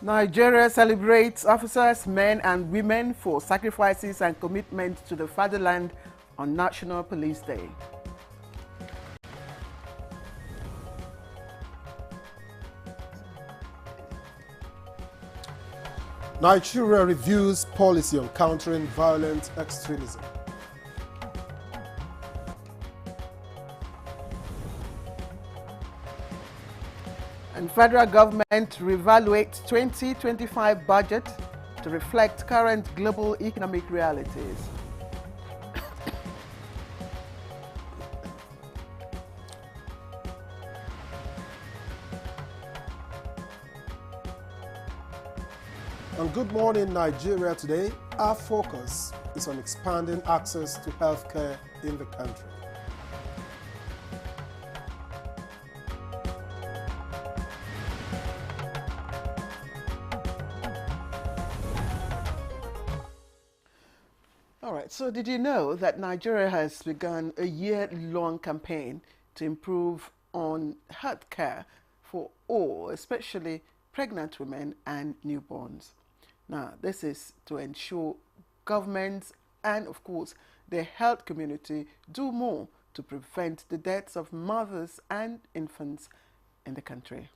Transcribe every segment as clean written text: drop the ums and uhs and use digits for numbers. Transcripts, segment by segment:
Nigeria celebrates officers, men and women for sacrifices and commitment to the fatherland on National Police Day. Nigeria reviews policy on countering violent extremism. And federal government reevaluates 2025 budget to reflect current global economic realities. On Good Morning Nigeria today, our focus is on expanding access to healthcare in the country. All right, so did you know that Nigeria has begun a year-long campaign to improve on health care for all, especially pregnant women and newborns? Now, this is to ensure governments and, of course, the health community do more to prevent the deaths of mothers and infants in the country.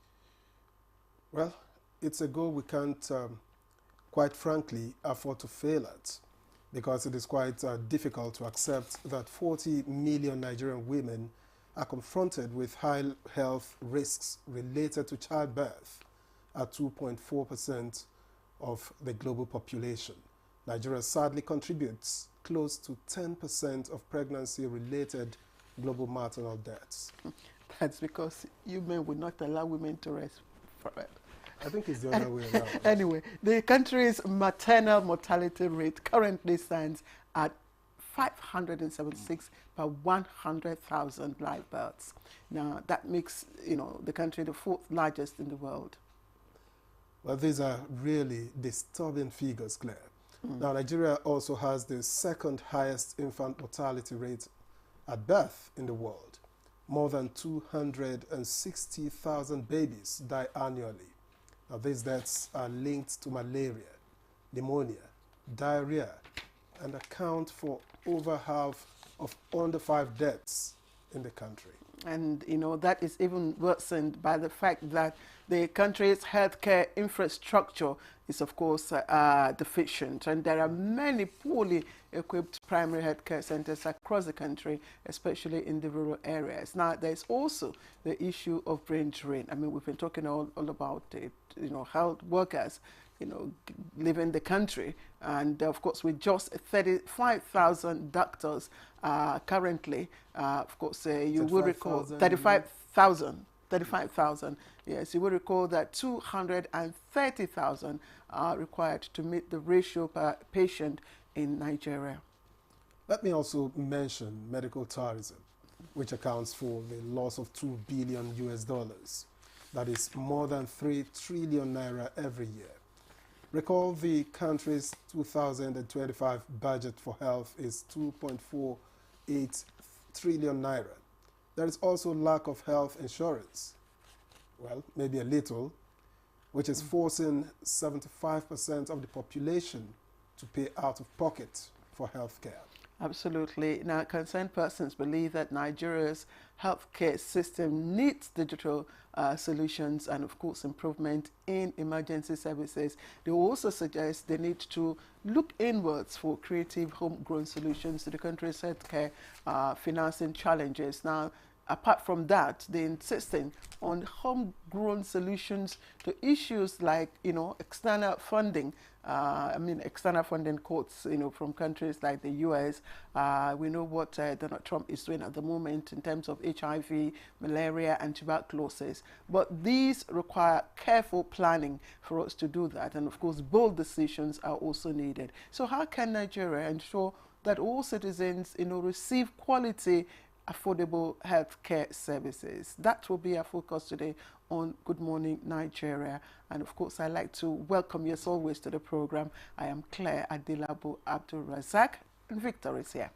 Well, it's a goal we can't, quite frankly, afford to fail at, because it is quite difficult to accept that 40 million Nigerian women are confronted with high health risks related to childbirth at 2.4% of the global population. Nigeria sadly contributes close to 10% of pregnancy-related global maternal deaths. That's because you men would not allow women to rest forever. I think it's the other way around. Anyway, the country's maternal mortality rate currently stands at 576 per 100,000 live births. Now, that makes, the country the fourth largest in the world. Well, these are really disturbing figures, Claire. Now, Nigeria also has the second highest infant mortality rate at birth in the world. More than 260,000 babies die annually. Now, these deaths are linked to malaria, pneumonia, diarrhea, and account for over half of under 5 deaths in the country. And, that is even worsened by the fact that the country's healthcare infrastructure is, of course, deficient. And there are many poorly equipped primary healthcare centers across the country, especially in the rural areas. Now, there's also the issue of brain drain. I mean, we've been talking all about it, health workers, leaving the country. And of course, with just 35,000 doctors currently, of course, you will recall 35,000. 35,000. Yes, you will recall that 230,000 are required to meet the ratio per patient in Nigeria. Let me also mention medical tourism, which accounts for the loss of $2 billion US. That is more than 3 trillion naira every year. Recall the country's 2025 budget for health is 2.48 trillion naira. There is also lack of health insurance. Well, maybe a little, which is forcing 75% of the population to pay out of pocket for health care. Absolutely. Now, concerned persons believe that Nigeria's healthcare system needs digital solutions and, of course, improvement in emergency services. They also suggest they need to look inwards for creative homegrown solutions to the country's healthcare financing challenges. Now, apart from that, they're insisting on homegrown solutions to issues like, external funding. External funding quotes, from countries like the US. We know what Donald Trump is doing at the moment in terms of HIV, malaria, and tuberculosis. But these require careful planning for us to do that. And of course, bold decisions are also needed. So how can Nigeria ensure that all citizens, receive quality, affordable healthcare services? That will be our focus today on Good Morning Nigeria. And of course, I'd like to welcome you as always to the program. I am Claire Adelabu Abdul Razak, and Victor is here.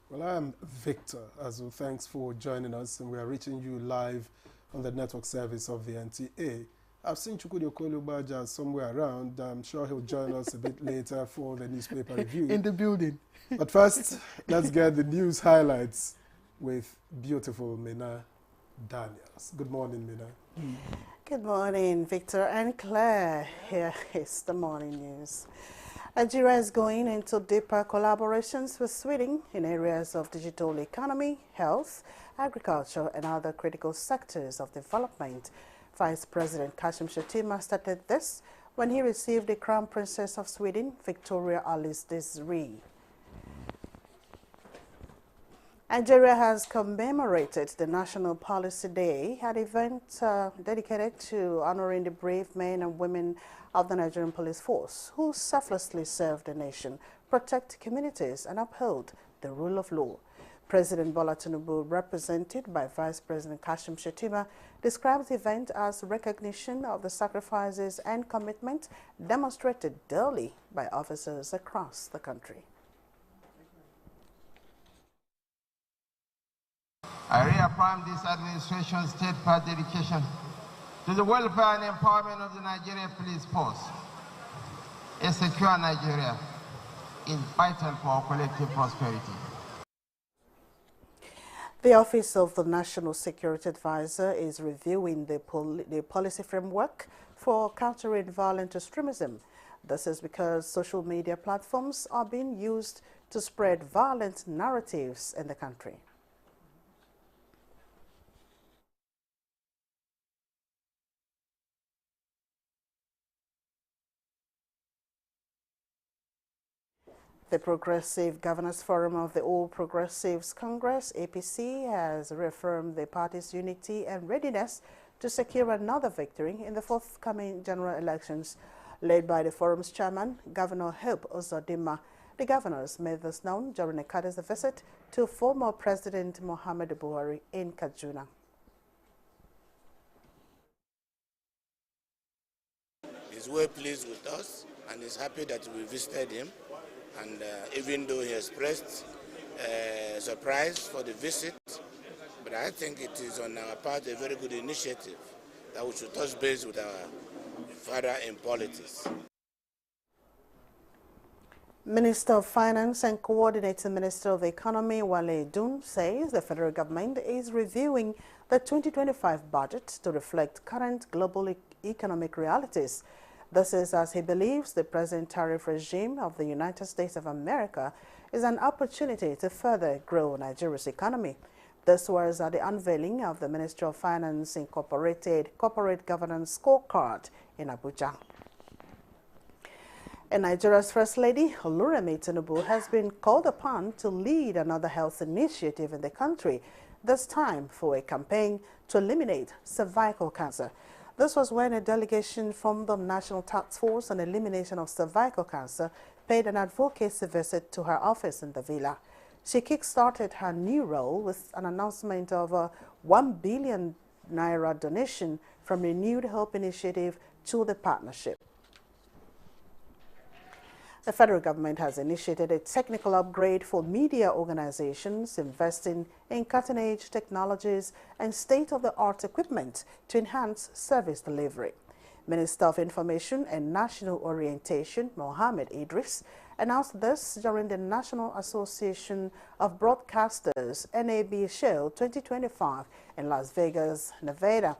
Well, I am Victor Azu. Thanks for joining us, and we are reaching you live on the network service of the NTA. I've seen Chukwudi Okolubaja somewhere around. I'm sure he'll join us a bit later for the newspaper review. In the building. But first, let's get the news highlights with beautiful Mina Daniels. Good morning, Mina. Good morning, Victor and Claire. Here is the morning news. Nigeria is going into deeper collaborations with Sweden in areas of digital economy, health, agriculture, and other critical sectors of development. Vice President Kashim Shettima stated this when he received the Crown Princess of Sweden, Victoria Alice Desiree. Nigeria has commemorated the National Policy Day, an event dedicated to honoring the brave men and women of the Nigerian police force who selflessly serve the nation, protect communities, and uphold the rule of law. President Bola Tinubu, represented by Vice President Kashim Shettima, described the event as recognition of the sacrifices and commitment demonstrated daily by officers across the country. I reaffirm this administration's steadfast dedication to the welfare and empowerment of the Nigerian Police Force. A secure Nigeria is vital for our collective prosperity. The Office of the National Security Advisor is reviewing the policy framework for countering violent extremism. This is because social media platforms are being used to spread violent narratives in the country. The Progressive Governors Forum of the All Progressives Congress, APC, has reaffirmed the party's unity and readiness to secure another victory in the forthcoming general elections. Led by the forum's chairman, Governor Hope Uzodinma, the governors made this known during a courtesy visit to former President Muhammadu Buhari in Kaduna. He's well pleased with us and is happy that we visited him. And even though he expressed surprise for the visit, but I think it is on our part a very good initiative that we should touch base with our father in politics. Minister of Finance and Coordinating Minister of the Economy, Wale Edun, says the federal government is reviewing the 2025 budget to reflect current global economic realities. This is as he believes the present tariff regime of the United States of America is an opportunity to further grow Nigeria's economy. This was at the unveiling of the Ministry of Finance Incorporated Corporate Governance Scorecard in Abuja. And Nigeria's First Lady, Oluremi Tinubu, has been called upon to lead another health initiative in the country, this time for a campaign to eliminate cervical cancer. This was when a delegation from the National Task Force on Elimination of Cervical Cancer paid an advocacy visit to her office in the villa. She kick-started her new role with an announcement of a 1 billion naira donation from Renewed Hope Initiative to the partnership. The federal government has initiated a technical upgrade for media organizations, investing in cutting-edge technologies and state-of-the-art equipment to enhance service delivery. Minister of Information and National Orientation, Mohammed Idris, announced this during the National Association of Broadcasters NAB Show 2025 in Las Vegas, Nevada.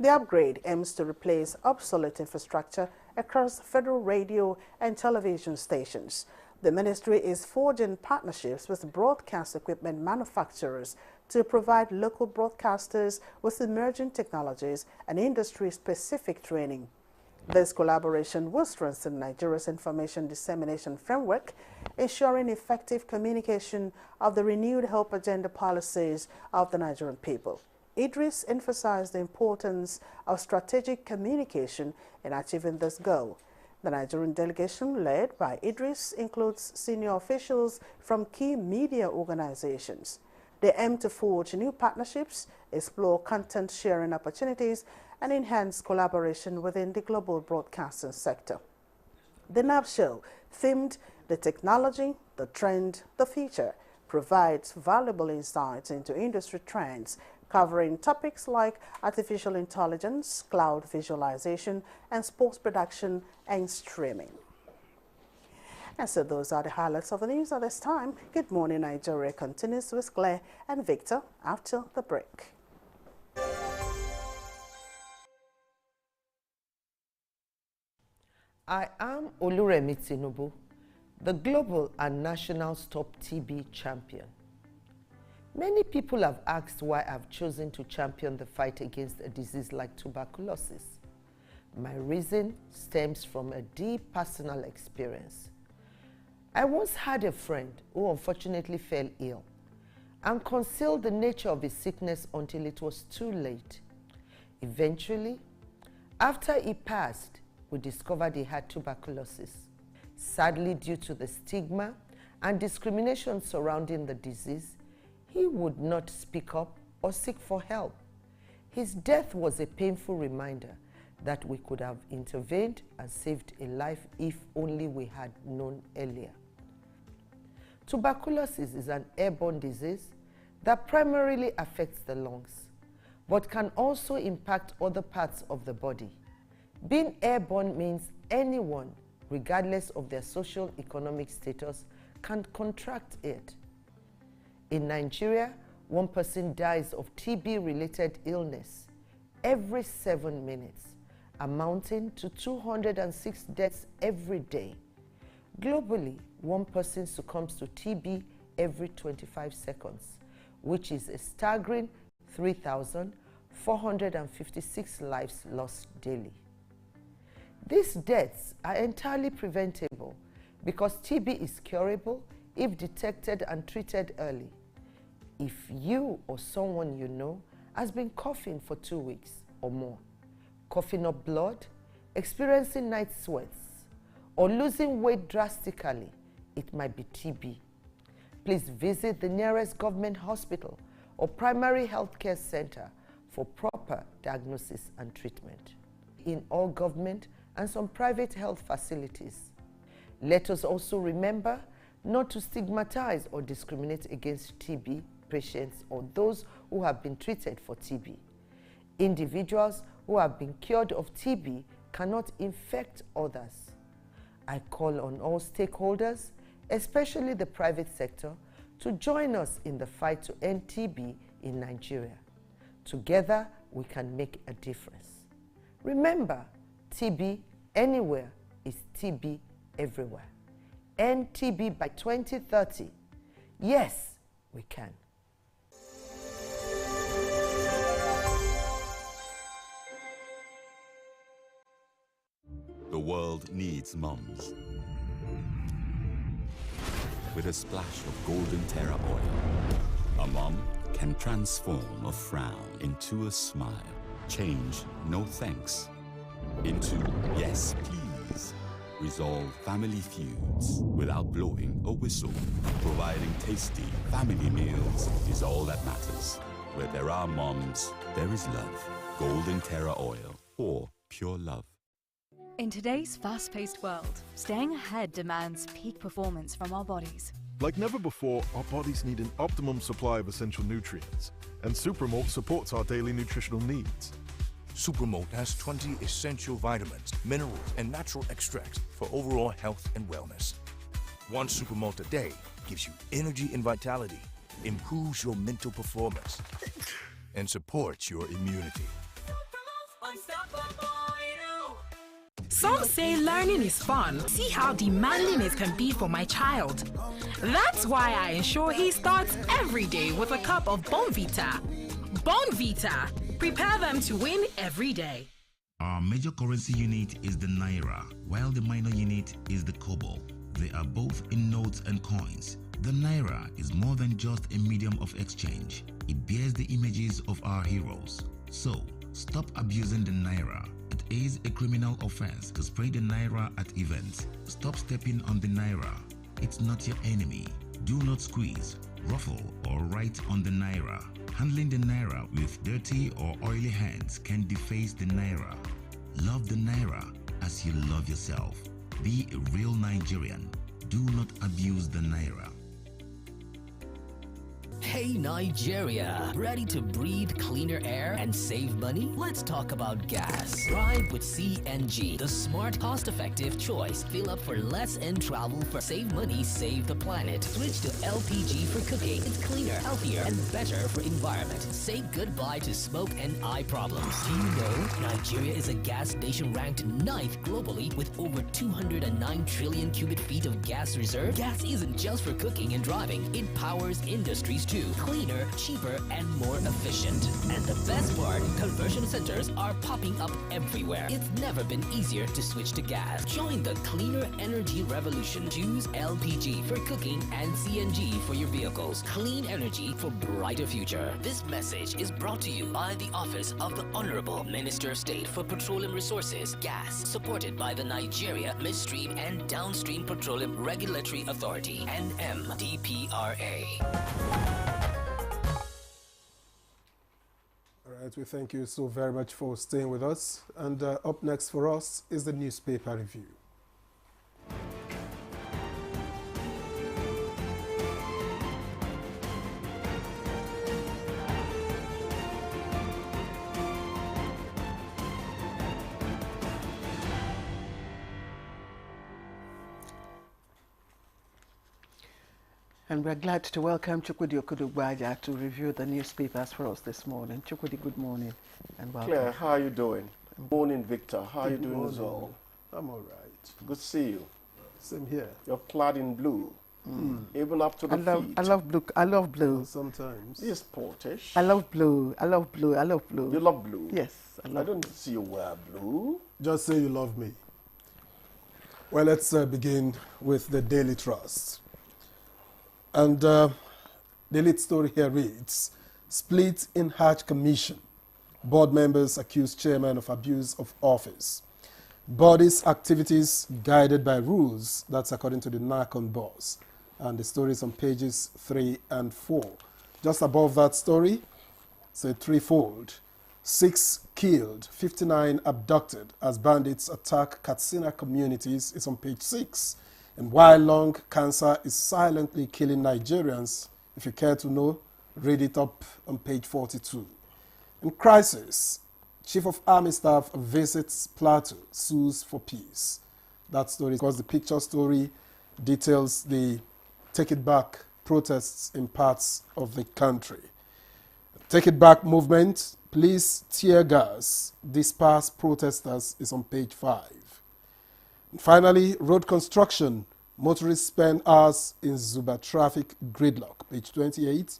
The upgrade aims to replace obsolete infrastructure across federal radio and television stations. The ministry is forging partnerships with broadcast equipment manufacturers to provide local broadcasters with emerging technologies and industry-specific training. This collaboration will strengthen Nigeria's information dissemination framework, ensuring effective communication of the renewed hope agenda policies of the Nigerian people. Idris emphasized the importance of strategic communication in achieving this goal. The Nigerian delegation, led by Idris, includes senior officials from key media organizations. They aim to forge new partnerships, explore content sharing opportunities, and enhance collaboration within the global broadcasting sector. The NAB show, themed "The Technology, the Trend, the Future," provides valuable insights into industry trends, covering topics like artificial intelligence, cloud visualization, and sports production and streaming. And so those are the highlights of the news at this time. Good Morning Nigeria continues with Claire and Victor after the break. I am Oluremi Tinubu, the global and national Stop TB champion. Many people have asked why I've chosen to champion the fight against a disease like tuberculosis. My reason stems from a deep personal experience. I once had a friend who unfortunately fell ill and concealed the nature of his sickness until it was too late. Eventually, after he passed, we discovered he had tuberculosis. Sadly, due to the stigma and discrimination surrounding the disease, he would not speak up or seek for help. His death was a painful reminder that we could have intervened and saved a life if only we had known earlier. Tuberculosis is an airborne disease that primarily affects the lungs, but can also impact other parts of the body. Being airborne means anyone, regardless of their social economic status, can contract it. In Nigeria, 1 person dies of TB-related illness every 7 minutes, amounting to 206 deaths every day. Globally, 1 person succumbs to TB every 25 seconds, which is a staggering 3,456 lives lost daily. These deaths are entirely preventable because TB is curable if detected and treated early. If you or someone you know has been coughing for 2 weeks or more, coughing up blood, experiencing night sweats, or losing weight drastically, it might be TB. Please visit the nearest government hospital or primary healthcare center for proper diagnosis and treatment. In all government and some private health facilities. Let us also remember not to stigmatize or discriminate against TB patients or those who have been treated for TB. Individuals who have been cured of TB cannot infect others. I call on all stakeholders, especially the private sector, to join us in the fight to end TB in Nigeria. Together, we can make a difference. Remember, TB anywhere is TB everywhere. End TB by 2030. Yes, we can. The world needs mums. With a splash of Golden Terra oil, a mom can transform a frown into a smile. Change no thanks into yes please. Resolve family feuds without blowing a whistle. Providing tasty family meals is all that matters. Where there are moms, there is love. Golden Terra oil, for pure love. In today's fast-paced world, staying ahead demands peak performance from our bodies. Like never before, our bodies need an optimum supply of essential nutrients, and Supermalt supports our daily nutritional needs. Supermalt has 20 essential vitamins, minerals, and natural extracts for overall health and wellness. 1 Supermalt a day gives you energy and vitality, improves your mental performance, and supports your immunity. Some say learning is fun. See how demanding it can be for my child. That's why I ensure he starts every day with a cup of Bonvita. Bonvita. Prepare them to win every day. Our major currency unit is the Naira, while the minor unit is the Kobo. They are both in notes and coins. The Naira is more than just a medium of exchange. It bears the images of our heroes. So, stop abusing the Naira. It is a criminal offense to spray the Naira at events. Stop stepping on the Naira. It's not your enemy. Do not squeeze, ruffle, or write on the Naira. Handling the Naira with dirty or oily hands can deface the Naira. Love the Naira as you love yourself. Be a real Nigerian. Do not abuse the Naira. Hey Nigeria, ready to breathe cleaner air and save money? Let's talk about gas. Drive with CNG, the smart, cost-effective choice. Fill up for less and travel for save money, save the planet. Switch to LPG for cooking. It's cleaner, healthier, and better for environment. Say goodbye to smoke and eye problems. Do you know Nigeria is a gas nation ranked 9th globally with over 209 trillion cubic feet of gas reserve? Gas isn't just for cooking and driving. It powers industries too. Cleaner, cheaper, and more efficient. And the best part, conversion centers are popping up everywhere. It's never been easier to switch to gas. Join the cleaner energy revolution. Choose LPG for cooking and CNG for your vehicles. Clean energy for brighter future. This message is brought to you by the Office of the Honorable Minister of State for Petroleum Resources, Gas, supported by the Nigeria Midstream and Downstream Petroleum Regulatory Authority, NMDPRA. All right, we thank you so very much for staying with us. And up next for us is the newspaper review. And we're glad to welcome Chukwudi Okudugbaja to review the newspapers for us this morning. Chukwudi, good morning and welcome. Claire, how are you doing? Morning, Victor. How are you doing as well? I'm all right. Good to see you. Same here. You're clad in blue, even up to the feet. I love blue. I love blue. Sometimes. Yes, sportish. I love blue. I love blue. I love blue. You love blue? Yes. I don't see you wear blue. Just say you love me. Well, let's begin with the Daily Trust. And the lead story here reads, split in Hajj Commission. Board members accuse chairman of abuse of office. Body's activities guided by rules. That's according to the NACON boss. And the story is on pages 3 and 4. Just above that story, it's a threefold. 6 killed, 59 abducted as bandits attack Katsina communities. It's on page 6. And while lung cancer is silently killing Nigerians, if you care to know, read it up on page 42. In crisis, Chief of Army Staff visits Plateau, sues for peace. That story, because the picture story details the Take It Back protests in parts of the country. Take It Back movement, police tear gas, disperse protesters is on page 5. And finally, road construction. Motorists spend hours in Zuba traffic gridlock, page 28.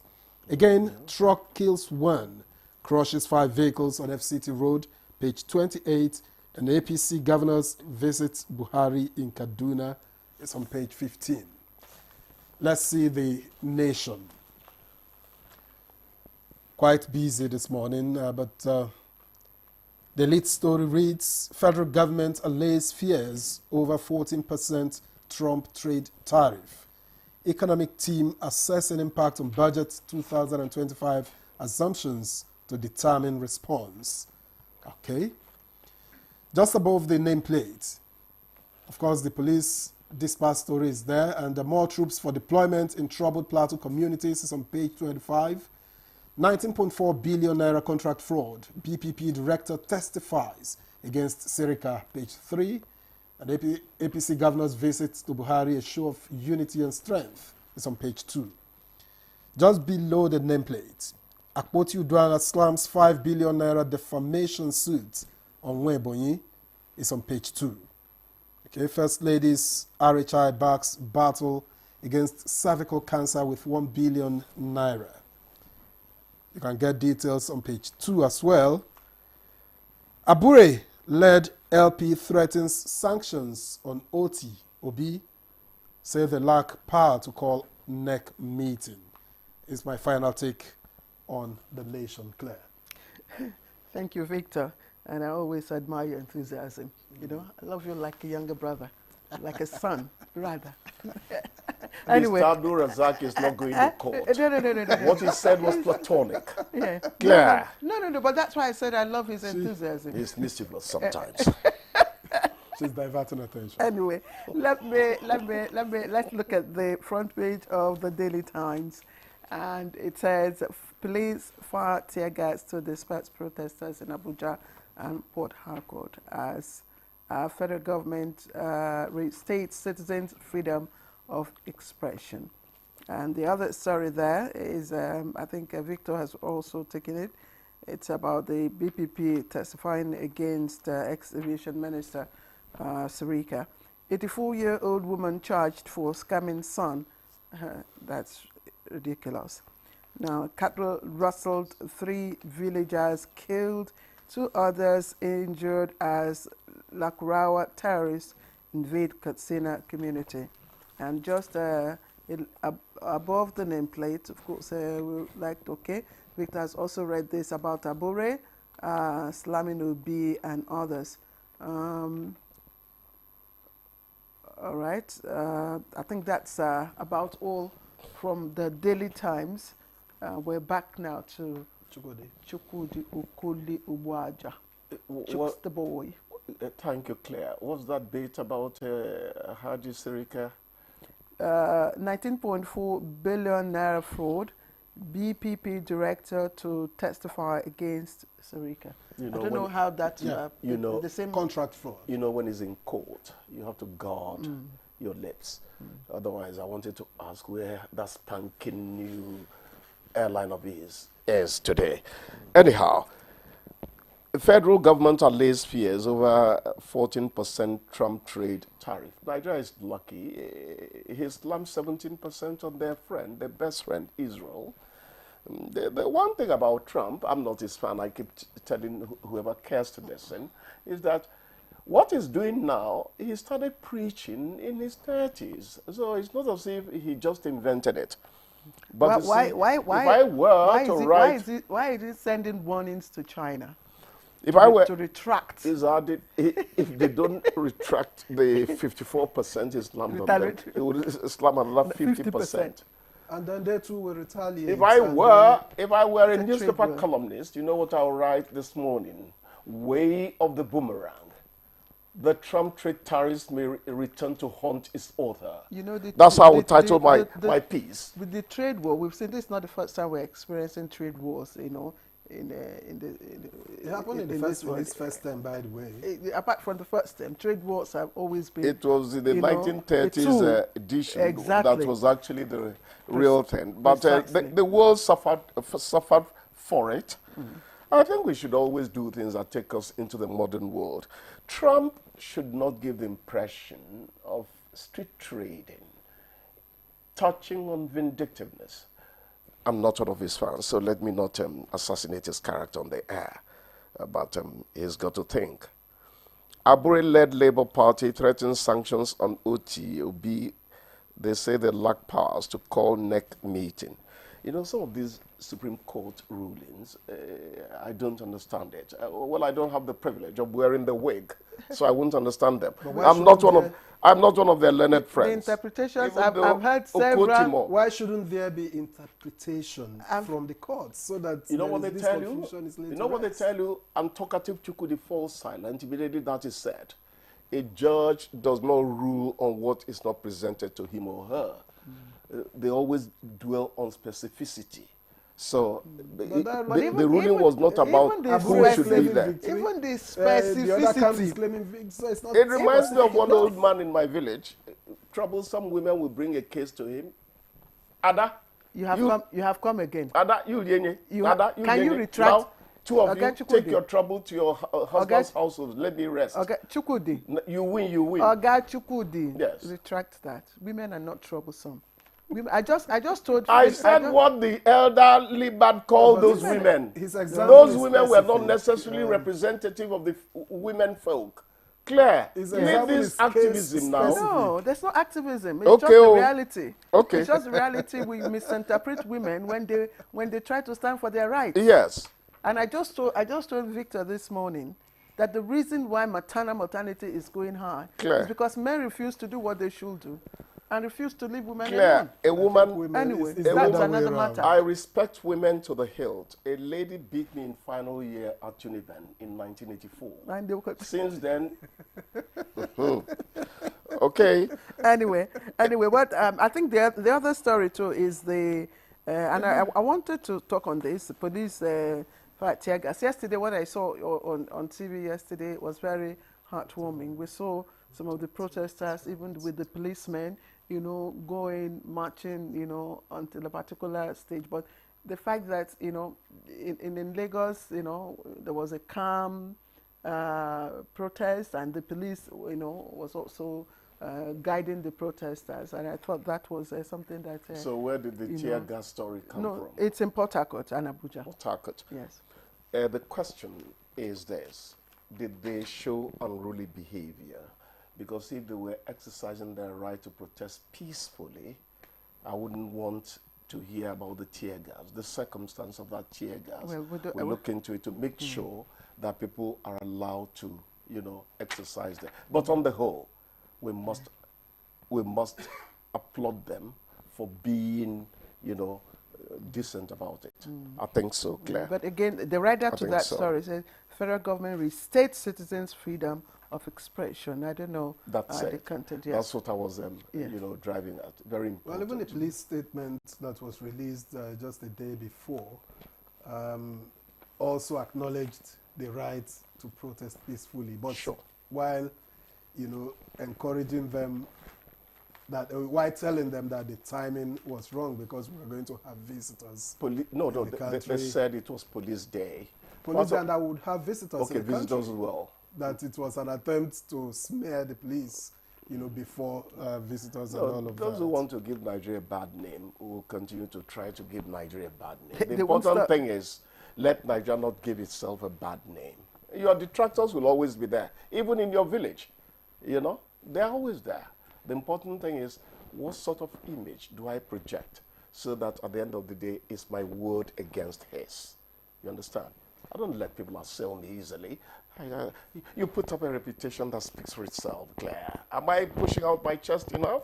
Again, truck kills 1, crushes 5 vehicles on FCT Road, page 28. And APC governors visit Buhari in Kaduna, it's on page 15. Let's see the Nation. Quite busy this morning, but the lead story reads, federal government allays fears over 14% Trump trade tariff. Economic team assessing impact on budget 2025 assumptions to determine response. Okay. Just above the nameplate, of course, the police dispatch story is there, and the more troops for deployment in troubled Plateau communities is on page 25. 19.4 billion naira contract fraud. BPP director testifies against Sirika, page 3. And APC governor's visit to Buhari, a show of unity and strength, is on page 2. Just below the nameplate, Akpoti Uduaghan slams 5 billion naira defamation suit on Nwebonyi, is on page 2. Okay, First Lady's RHI backs battle against cervical cancer with 1 billion naira. You can get details on page 2 as well. Abure-led LP threatens sanctions on OT. Obi say they lack power to call NEC meeting. Is my final take on the Nation, Claire. Thank you, Victor. And I always admire your enthusiasm. You know, I love you like a younger brother, like a son, rather. Anyway, Mr. Abdul Razak is not going to court. No. What he said was platonic. Yeah. Claire. No, but that's why I said I love his enthusiasm. He's mischievous sometimes. She's diverting attention. Anyway, let's look at the front page of the Daily Times. And it says, police fire tear gas to disperse protesters in Abuja and Port Harcourt as federal government restates citizens' freedom of expression. And the other story there is, I think Victor has also taken it. It's about the BPP testifying against ex-aviation minister Sirika. 84-year-old woman charged for scamming son. That's ridiculous. Now, cattle rustled, 3 villagers killed, 2 others injured as Lakurawa terrorists invade Katsina community. And just above the nameplate, of course, we like to, okay, Victor has also read this about Abure, Slamin Obi, and others. All right, I think that's about all from the Daily Times. We're back now to Chukwudi Okoli Ubuaja. Chuks the boy. Thank you, Claire. What's that bit about Haji Sirika? 19.4 billion naira fraud. BPP director to testify against Sirika. I don't know how that, the same contract fraud. You know, when he's in court, you have to guard your lips. Otherwise, I wanted to ask where that spanking new airline of his is today. Anyhow, the federal government allays fears over 14% Trump trade tariff. Nigeria is lucky. He slammed 17% on their friend, their best friend, Israel. The one thing about Trump, I'm not his fan, I keep telling whoever cares to listen, is that what he's doing now, he started preaching in his 30s. So it's not as if he just invented it. But why is he sending warnings to China? If I were to retract, if they don't retract the 54% Islam, it would Islam another 50%. And then they too will retaliate. If I were a newspaper columnist, you know what I'll write this morning? Way of the boomerang. The Trump trade tariffs may return to haunt its author. You know, that's how I would title my piece. With the trade war, we've seen this is not the first time we're experiencing trade wars, you know. It happened in his first term, by the way. Apart from the first term, trade wars have always been. It was in the 1930s edition that was actually the real thing. But the world suffered for it. I think we should always do things that take us into the modern world. Trump should not give the impression of street trading, touching on vindictiveness. I'm not one of his fans, so let me not assassinate his character on the air. But he's got to think. Abure-led Labour Party threatens sanctions on OTOB. They say they lack powers to call NEC meeting. You know, some of these Supreme Court rulings, I don't understand it. Well, I don't have the privilege of wearing the wig, so I won't understand them. I'm not one of their learned friends. The interpretations, I've heard several. Why shouldn't there be interpretation from the courts so that you know what they tell you? You know what they tell you? And talkative Chukwudi falls silent immediately that is said. A judge does not rule on what is not presented to him or her. They always dwell on specificity. So the ruling was not about who should be there. Even the specificity. It reminds me of one old man in my village. Troublesome women will bring a case to him. Ada, you have come again. Ada, can you retract? Now, two of you take your trouble to your husband's household. Let me rest. Okay, Chukwudi. You win, you win. Oga Chukwudi. Yes. Retract that. Women are not troublesome. I just told you. I said what the elder Libat called those women. Those women were not necessarily representative of the women folk. Claire, is this activism now? No, there's no activism. It's just the reality. Okay. It's just the reality. We misinterpret women when they try to stand for their rights. Yes. And I just told Victor this morning that the reason why maternal mortality is going high is because men refuse to do what they should do. And refuse to leave women alone. A woman. Anyway, that's another matter. I respect women to the hilt. A lady beat me in final year at Uniben in 1984. Since then, okay. Anyway, what I think the other story too is the And I wanted to talk on this. Police tear gas. Yesterday, what I saw on TV yesterday was very heartwarming. We saw some of the protesters, even with the policemen, you know, going, marching, you know, until a particular stage. But the fact that, you know, in Lagos, you know, there was a calm protest, and the police, you know, was also guiding the protesters, and I thought that was something that... so where did the tear gas story come from? It's in Port Harcourt and Abuja. Port Harcourt. Yes. The question is this: did they show unruly behavior? Because if they were exercising their right to protest peacefully, I wouldn't want to hear about the tear gas, the circumstance of that tear gas. Well, we'll look into it to make sure that people are allowed to, you know, exercise there. But on the whole, we must applaud them for being, you know, decent about it. I think so, Claire. But again, the writer to that story says, federal government restates citizens' freedom of expression. I don't know the content. Yes. That's what I was, you know, driving at. Very important. Well, even the police statement that was released just the day before also acknowledged the right to protest peacefully. But while, you know, encouraging them that, while telling them that the timing was wrong because we were going to have visitors. They said it was police day. Police day, and I would have visitors in the country. Visitors as well. That it was an attempt to smear the police, you know, before visitors and all of that. Those who want to give Nigeria a bad name will continue to try to give Nigeria a bad name. The important thing is, let Nigeria not give itself a bad name. Your detractors will always be there, even in your village. You know, they're always there. The important thing is, what sort of image do I project so that at the end of the day, it's my word against his? You understand? I don't let people assail me easily. You put up a reputation that speaks for itself, Claire. Am I pushing out my chest enough?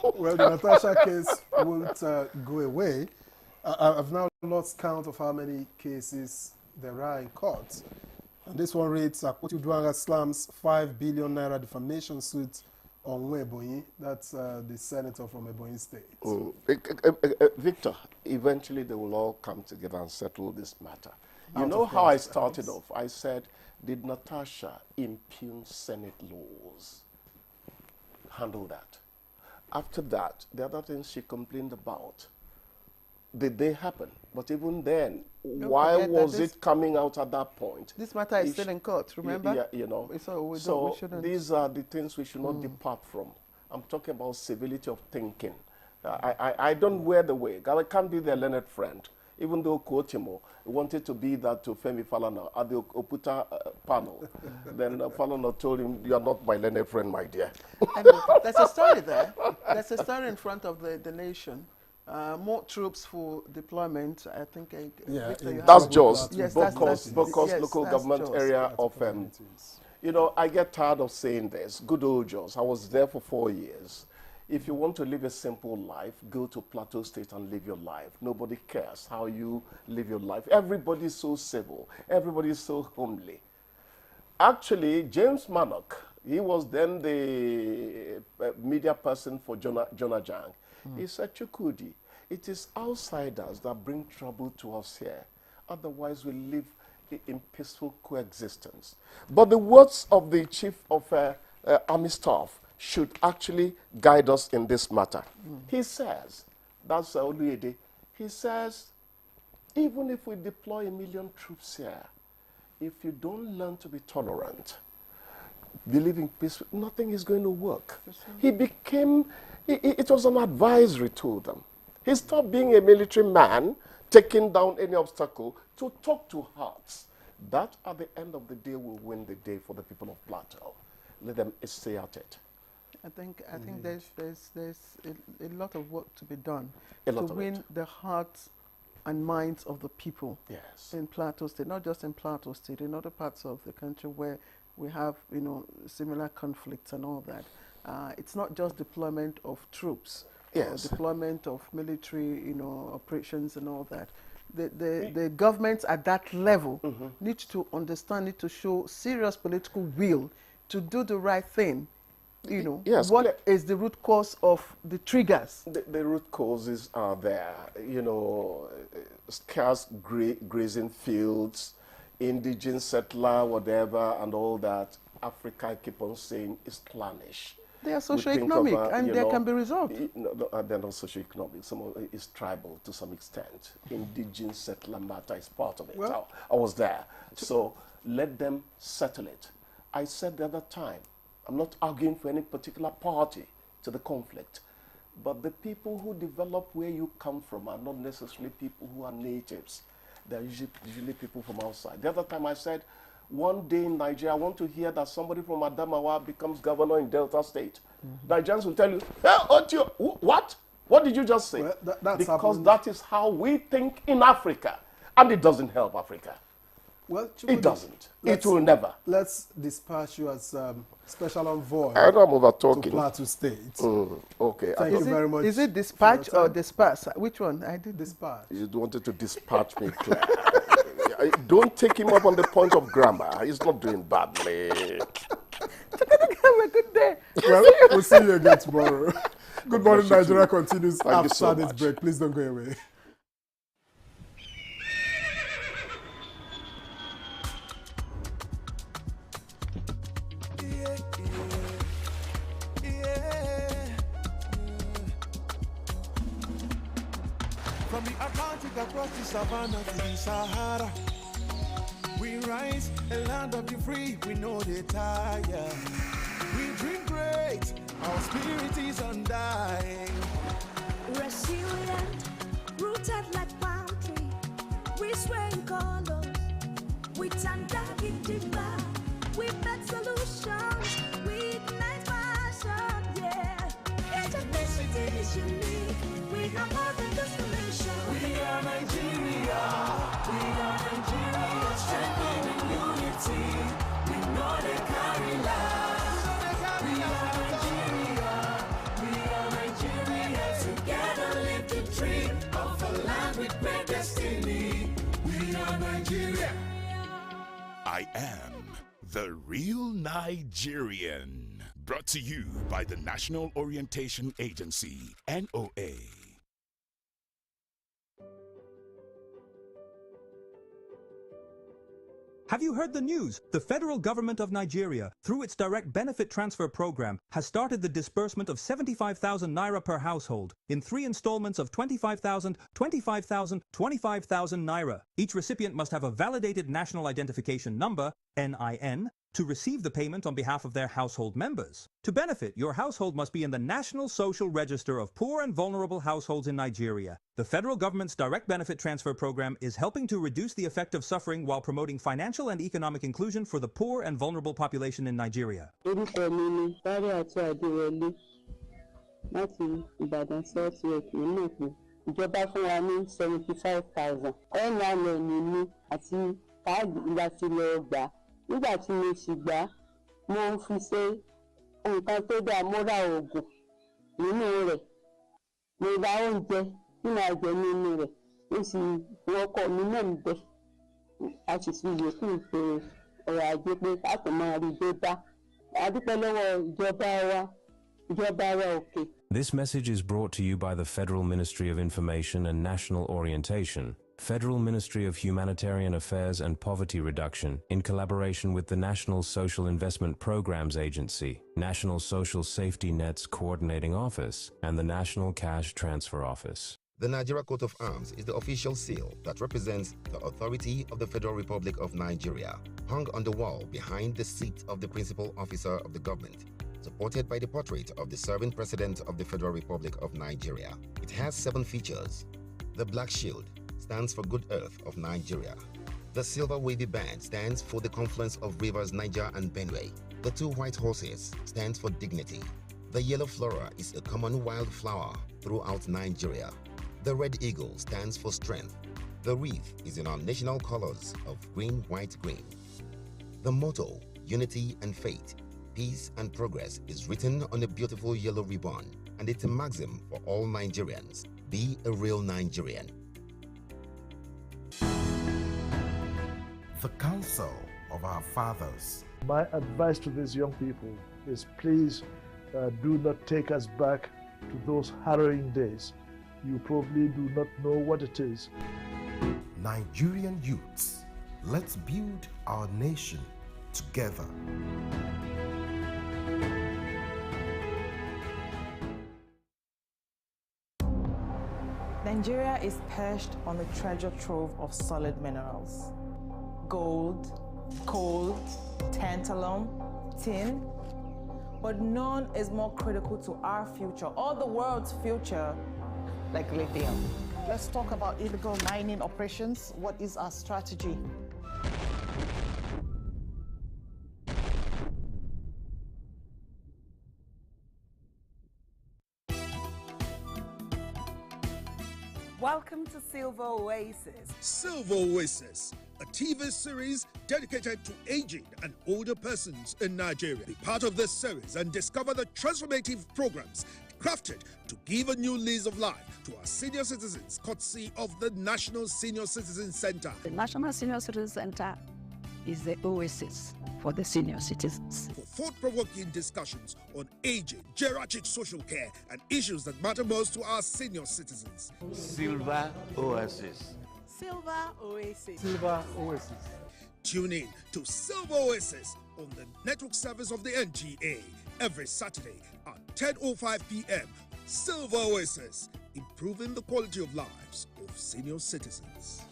Well, the Natasha case won't go away. I've now lost count of how many cases there are in court. And this one reads, Akpotiuduaghan Duanga slams 5 billion naira defamation suit on Ebonyi. That's the senator from Ebonyi State. Victor, eventually they will all come together and settle this matter. You know how I started off? I said, did Natasha impugn Senate laws? Handle that. After that, the other things she complained about, did they happen? But even then, why was it coming out at that point? This matter is still in court, remember? Yeah, you know. So these are the things we should not depart from. I'm talking about civility of thinking. I don't wear the wig. I can't be their learned friend. Even though Kotimo wanted to be that to Femi Falana at the Oputa panel. Then Falana told him, you are not my learned friend, my dear. There's a story there. There's a story in front of the nation. More troops for deployment, I think. That's just yes, Bokos local government area of, you know, I get tired of saying this. Good old Jos. I was there for 4 years. If you want to live a simple life, go to Plateau State and live your life. Nobody cares how you live your life. Everybody is so civil. Everybody is so homely. Actually, James Mannock, he was then the media person for Jonah Jang. He said, Chukudi, it is outsiders that bring trouble to us here. Otherwise, we live in peaceful coexistence. But the words of the Chief of Army Staff should actually guide us in this matter. He says, that's Oluyede, he says, even if we deploy 1 million troops here, if you don't learn to be tolerant, believe in peace, nothing is going to work. He became, it was an advisory to them. He stopped being a military man, taking down any obstacle, to talk to hearts. That, at the end of the day, will win the day for the people of Plateau. Let them stay at it. I think there's a lot of work to be done to win the hearts and minds of the people in Plateau State, not just in Plateau State, in other parts of the country where we have, you know, similar conflicts and all that. It's not just deployment of troops, deployment of military, you know, operations and all that. The governments at that level need to understand, need to show serious political will to do the right thing you know, yes, what is the root cause of the triggers? The root causes are there, you know, scarce grazing fields, indigenous settler, whatever, and all that. Africa, I keep on saying, is clannish. They are socio-economic, and they can be resolved. They're not socio-economic. Some of it is tribal to some extent. Indigenous settler matter is part of it. Well, I was there. So let them settle it. I said the other time, I'm not arguing for any particular party to the conflict, but the people who develop where you come from are not necessarily people who are natives. They're usually people from outside. The other time I said, one day in Nigeria, I want to hear that somebody from Adamawa becomes governor in Delta State. Nigerians will tell you, hey, what? What did you just say? Well, that's because happened. that is how we think in Africa. And it doesn't help Africa. Well, it doesn't. It will never. Let's dispatch you as special envoy I know I'm over-talking. to Plateau State. Okay. Thank you very much. Is it dispatch or disperse? Which one? I did dispatch. You wanted to dispatch me, Claire. Don't take him up on the point of grammar. He's not doing badly. Have a good day. Well, we'll see you again tomorrow. Good morning, Nigeria continues Thank after so this much. break. Please don't go away. From the Atlantic across the savannah to the Sahara, we rise, a land of the free, we know they tire. We dream great, our spirit is undying. Resilient, rooted like palm tree, we sway in colors, we turn dark into light, we make solutions, we ignite passion, yeah. Each ethnicity is unique, we have more than just a nation. We are Nigeria, strengthening unity, we know they carry life. We are Nigeria, together live the dream of a land with great destiny. We are Nigeria. I am the real Nigerian. Brought to you by the National Orientation Agency, NOA. Have you heard the news? The federal government of Nigeria, through its direct benefit transfer program, has started the disbursement of 75,000 naira per household in 3 installments of 25,000, 25,000, 25,000 naira. Each recipient must have a validated national identification number, NIN, to receive the payment on behalf of their household members. To benefit, your household must be in the National Social Register of Poor and Vulnerable Households in Nigeria. The federal government's direct benefit transfer program is helping to reduce the effect of suffering while promoting financial and economic inclusion for the poor and vulnerable population in Nigeria. Ìjọba fún wa ní 75,000. NIN ni mí àti káàdì láti lọ gbà. Nígbà tí mo sì gbà, mo fi ṣe nǹkan tó dáa, mo ra oògùn nínú rẹ̀. Mo ra oúnjẹ tí màá jẹ nínú rẹ̀. Mo sì wọkọ̀ mi náà níbẹ̀. A sì fi yòókù ṣe ọ̀rọ̀ ajé pé ká tó máa rí dé bá. A dúpẹ́ lọ́wọ́ ìjọba wa òkè. This message is brought to you by the Federal Ministry of Information and National Orientation, Federal Ministry of Humanitarian Affairs and Poverty Reduction, in collaboration with the National Social Investment Programs Agency, National Social Safety Nets Coordinating Office, and the National Cash Transfer Office. The Nigeria Coat of Arms is the official seal that represents the authority of the Federal Republic of Nigeria, hung on the wall behind the seat of the principal officer of the government, supported by the portrait of the serving President of the Federal Republic of Nigeria. It has 7 features. The black shield stands for Good Earth of Nigeria. The silver wavy band stands for the confluence of rivers Niger and Benue. The 2 white horses stands for dignity. The yellow flora is a common wildflower throughout Nigeria. The red eagle stands for strength. The wreath is in our national colors of green, white, green. The motto, unity and faith, peace and progress, is written on a beautiful yellow ribbon, and it's a maxim for all Nigerians. Be a real Nigerian. The counsel of our fathers. My advice to these young people is please do not take us back to those harrowing days. You probably do not know what it is. Nigerian youths, let's build our nation together. Nigeria is perched on the treasure trove of solid minerals. Gold, coal, tantalum, tin, but none is more critical to our future, or the world's future, like lithium. Let's talk about illegal mining operations. What is our strategy? Welcome to Silver Oasis. Silver Oasis, a TV series dedicated to aging and older persons in Nigeria. Be part of this series and discover the transformative programs crafted to give a new lease of life to our senior citizens, courtesy of the National Senior Citizen Center. The National Senior Citizen Center is the oasis for the senior citizens. For thought-provoking discussions on aging, geriatric social care, and issues that matter most to our senior citizens. Silver Oasis. Silver Oasis. Silver Oasis. Tune in to Silver Oasis on the network service of the NTA every Saturday at 10:05 p.m. Silver Oasis, improving the quality of lives of senior citizens.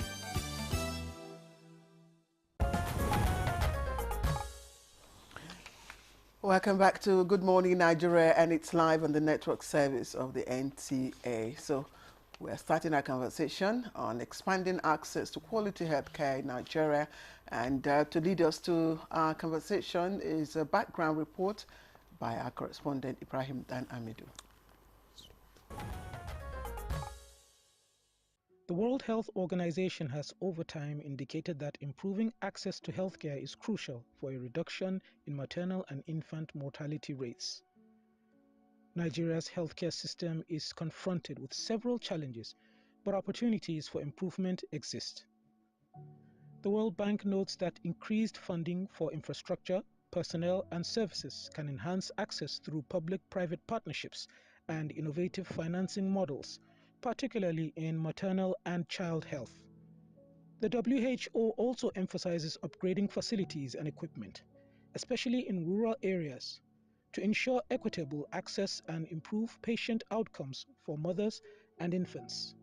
Welcome back to Good Morning Nigeria, and it's live on the network service of the NTA. So we're starting our conversation on expanding access to quality healthcare in Nigeria. And to lead us to our conversation is a background report by our correspondent Ibrahim Dan Amidu. The World Health Organization has over time indicated that improving access to healthcare is crucial for a reduction in maternal and infant mortality rates. Nigeria's healthcare system is confronted with several challenges, but opportunities for improvement exist. The World Bank notes that increased funding for infrastructure, personnel, and services can enhance access through public-private partnerships and innovative financing models, particularly in maternal and child health. The WHO also emphasizes upgrading facilities and equipment, especially in rural areas, to ensure equitable access and improve patient outcomes for mothers and infants.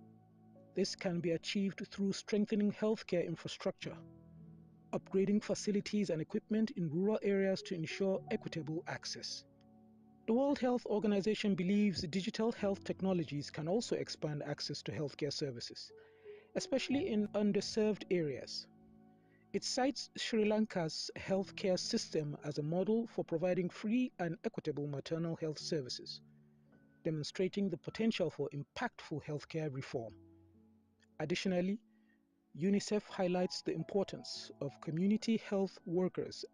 This can be achieved through strengthening healthcare infrastructure, upgrading facilities and equipment in rural areas to ensure equitable access. The World Health Organization believes digital health technologies can also expand access to healthcare services, especially in underserved areas. It cites Sri Lanka's healthcare system as a model for providing free and equitable maternal health services, demonstrating the potential for impactful healthcare reform. Additionally, UNICEF highlights the importance of community health workers